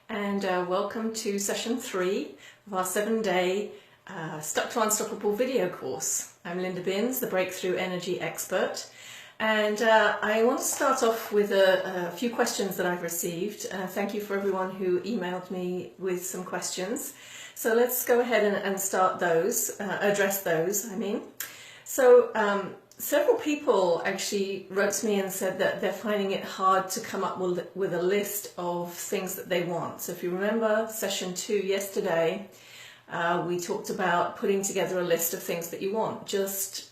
and welcome to session 3 of our 7-day Stuck to Unstoppable video course. I'm Linda Binns, the Breakthrough Energy Expert, and I want to start off with a few questions that I've received. Thank you for everyone who emailed me with some questions. So let's go ahead and start those, address those, I mean. So several people actually wrote to me and said that they're finding it hard to come up with a list of things that they want. So if you remember session 2 yesterday, we talked about putting together a list of things that you want, just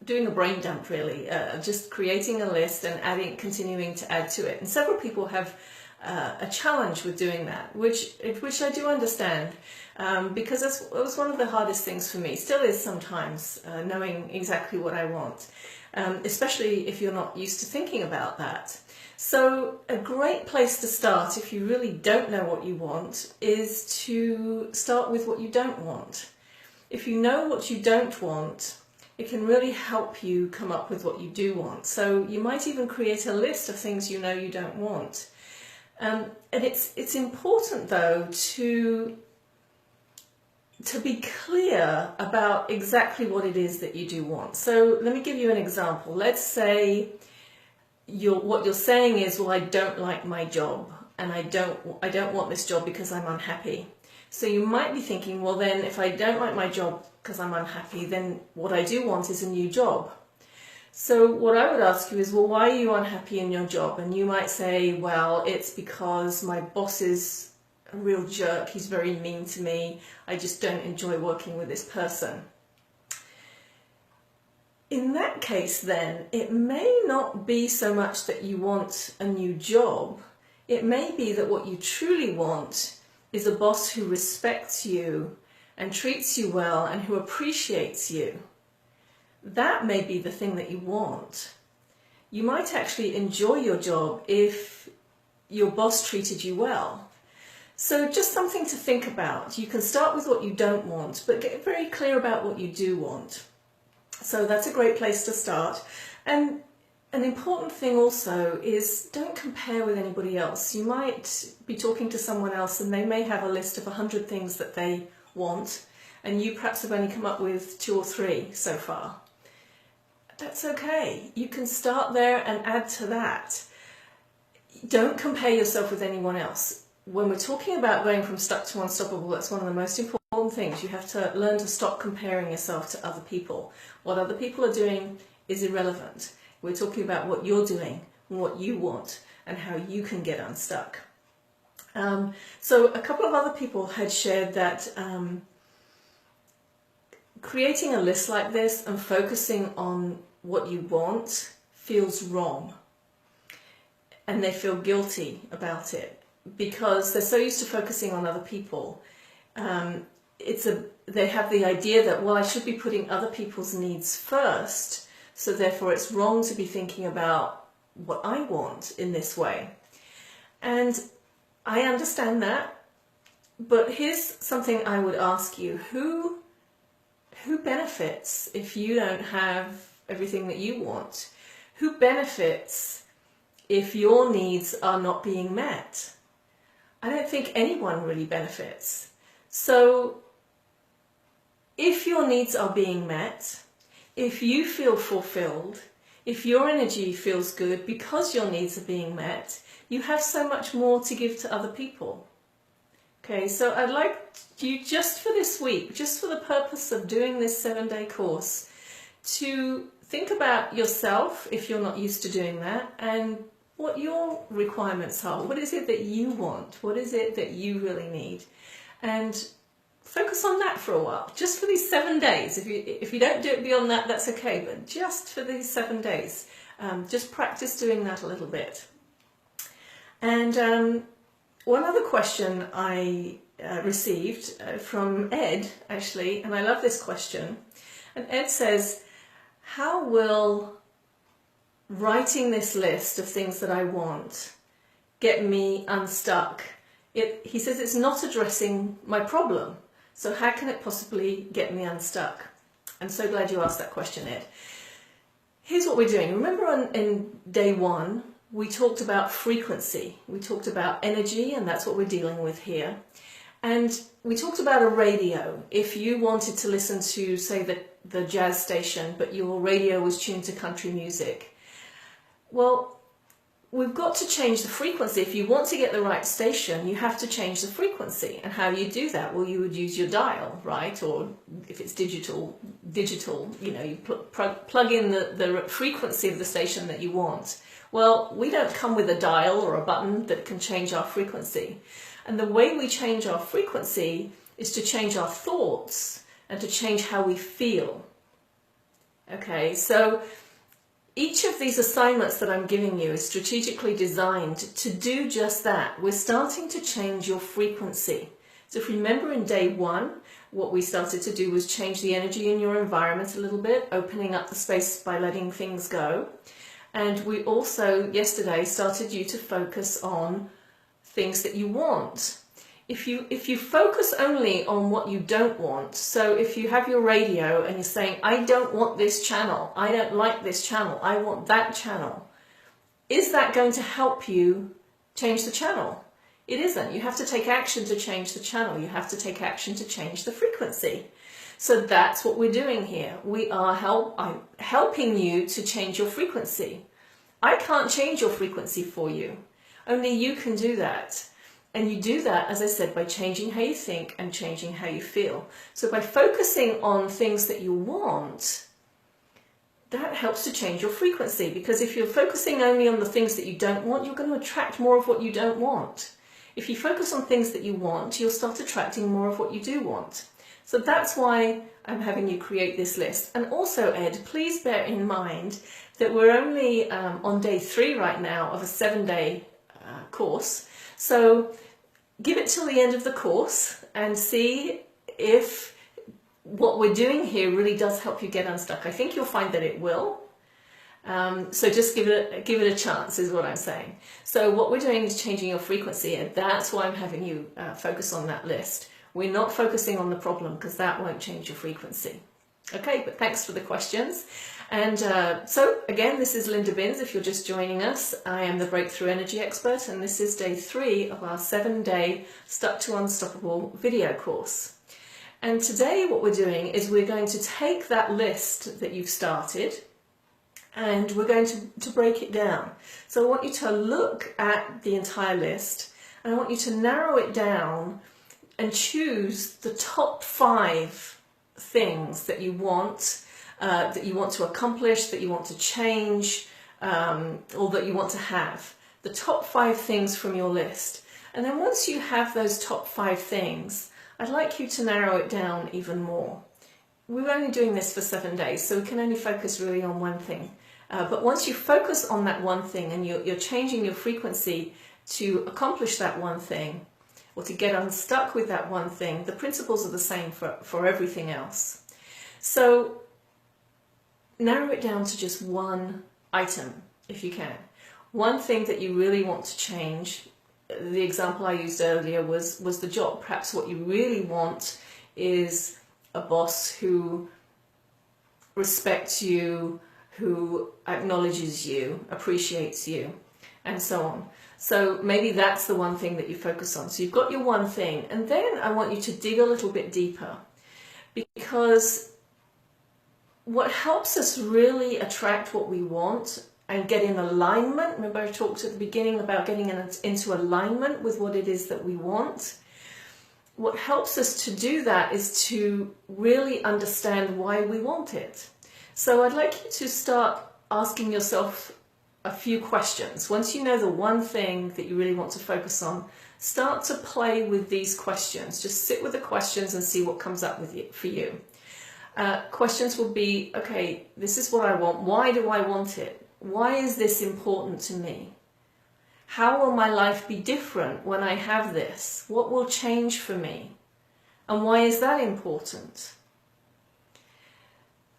doing a brain dump really, just creating a list and continuing to add to it. And several people have a challenge with doing that, which I do understand, because it was one of the hardest things for me, still is sometimes, knowing exactly what I want, especially if you're not used to thinking about that. So a great place to start, if you really don't know what you want, is to start with what you don't want. If you know what you don't want, it can really help you come up with what you do want. So you might even create a list of things you know you don't want. And it's important though to be clear about exactly what it is that you do want. So let me give you an example. Let's say what you're saying is, well, I don't like my job, and I don't want this job because I'm unhappy. So you might be thinking, well then if I don't like my job because I'm unhappy, then what I do want is a new job. So what I would ask you is, well, why are you unhappy in your job? And you might say, well, it's because my boss is a real jerk. He's very mean to me. I just don't enjoy working with this person. In that case, then, it may not be so much that you want a new job. It may be that what you truly want is a boss who respects you and treats you well and who appreciates you. That may be the thing that you want. You might actually enjoy your job if your boss treated you well. So just something to think about. You can start with what you don't want, but get very clear about what you do want. So that's a great place to start. And an important thing also is, don't compare with anybody else. You might be talking to someone else and they may have a list of 100 things that they want, and you perhaps have only come up with 2 or 3 so far. That's okay. You can start there and add to that. Don't compare yourself with anyone else. When we're talking about going from stuck to unstoppable, that's one of the most important things. You have to learn to stop comparing yourself to other people. What other people are doing is irrelevant. We're talking about what you're doing and what you want and how you can get unstuck. So a couple of other people had shared that creating a list like this and focusing on what you want feels wrong, and they feel guilty about it because they're so used to focusing on other people. They have the idea that, well, I should be putting other people's needs first, so therefore it's wrong to be thinking about what I want in this way. And I understand that, but here's something I would ask you. Who benefits if you don't have everything that you want? Who benefits if your needs are not being met? I don't think anyone really benefits. So if your needs are being met, if you feel fulfilled, if your energy feels good because your needs are being met, you have so much more to give to other people. Okay, so I'd like you, just for this week, just for the purpose of doing this 7-day course, to think about yourself, if you're not used to doing that, and what your requirements are. What is it that you want? What is it that you really need? And focus on that for a while, just for these 7 days. If you don't do it beyond that, that's okay, but just for these 7 days, just practice doing that a little bit. And one other question I received from Ed, actually, and I love this question. And Ed says, how will writing this list of things that I want get me unstuck? He says it's not addressing my problem. So how can it possibly get me unstuck? I'm so glad you asked that question, Ed. Here's what we're doing. Remember in day 1, we talked about frequency, we talked about energy, and that's what we're dealing with here. And we talked about a radio. If you wanted to listen to, say, the jazz station, but your radio was tuned to country music, well, we've got to change the frequency. If you want to get the right station, you have to change the frequency. And how do you do that? Well, you would use your dial, right? Or if it's digital, you know, you plug in the frequency of the station that you want. Well, we don't come with a dial or a button that can change our frequency. And the way we change our frequency is to change our thoughts and to change how we feel. Okay, so each of these assignments that I'm giving you is strategically designed to do just that. We're starting to change your frequency. So if you remember in day one, what we started to do was change the energy in your environment a little bit, opening up the space by letting things go. And we also, yesterday, started you to focus on things that you want. If you focus only on what you don't want, so if you have your radio and you're saying, I don't want this channel, I don't like this channel, I want that channel, is that going to help you change the channel? It isn't. You have to take action to change the channel. You have to take action to change the frequency. So that's what we're doing here. We are helping you to change your frequency. I can't change your frequency for you. Only you can do that. And you do that, as I said, by changing how you think and changing how you feel. So by focusing on things that you want, that helps to change your frequency. Because if you're focusing only on the things that you don't want, you're going to attract more of what you don't want. If you focus on things that you want, you'll start attracting more of what you do want. So that's why I'm having you create this list. And also, Ed, please bear in mind that we're only on day 3 right now of a 7-day course. So give it till the end of the course and see if what we're doing here really does help you get unstuck. I think you'll find that it will. So just give it a chance is what I'm saying. So what we're doing is changing your frequency, and that's why I'm having you focus on that list. We're not focusing on the problem because that won't change your frequency. Okay, but thanks for the questions. And so again, this is Linda Binns. If you're just joining us, I am the Breakthrough Energy Expert, and this is day 3 of our 7-day Stuck to Unstoppable video course. And today what we're doing is we're going to take that list that you've started and we're going to break it down. So I want you to look at the entire list and I want you to narrow it down and choose the top 5 things that you want to accomplish, that you want to change, or that you want to have. The top 5 things from your list. And then once you have those top 5 things, I'd like you to narrow it down even more. We're only doing this for 7 days, so we can only focus really on one thing. But once you focus on that one thing and you're changing your frequency to accomplish that one thing, or to get unstuck with that one thing, the principles are the same for everything else. So narrow it down to just one item, if you can. One thing that you really want to change. The example I used earlier was the job. Perhaps what you really want is a boss who respects you, who acknowledges you, appreciates you, and so on. So maybe that's the one thing that you focus on. So you've got your one thing, and then I want you to dig a little bit deeper, because what helps us really attract what we want and get in alignment, remember I talked at the beginning about getting into alignment with what it is that we want. What helps us to do that is to really understand why we want it. So I'd like you to start asking yourself a few questions. Once you know the one thing that you really want to focus on, start to play with these questions. Just sit with the questions and see what comes up for you. Questions will be, okay, this is what I want. Why do I want it? Why is this important to me? How will my life be different when I have this? What will change for me? And why is that important?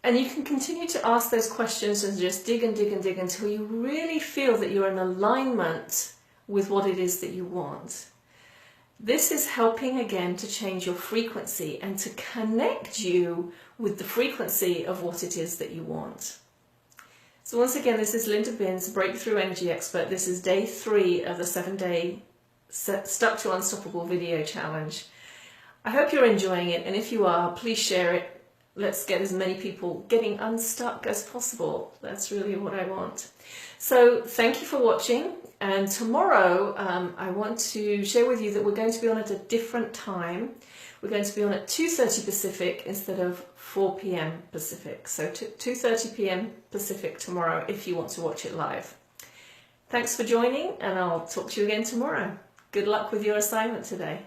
And you can continue to ask those questions and just dig and dig and dig until you really feel that you're in alignment with what it is that you want. This is helping again to change your frequency and to connect you with the frequency of what it is that you want. So once again, this is Linda Binns, Breakthrough Energy Expert. This is day 3 of the 7-day Stuck to Unstoppable video challenge. I hope you're enjoying it, and if you are, please share it. Let's get as many people getting unstuck as possible. That's really what I want. So thank you for watching, and tomorrow I want to share with you that we're going to be on at a different time. We're going to be on at 2:30 Pacific instead of 4 p.m. Pacific. So 2:30 p.m. Pacific tomorrow if you want to watch it live. Thanks for joining, and I'll talk to you again tomorrow. Good luck with your assignment today.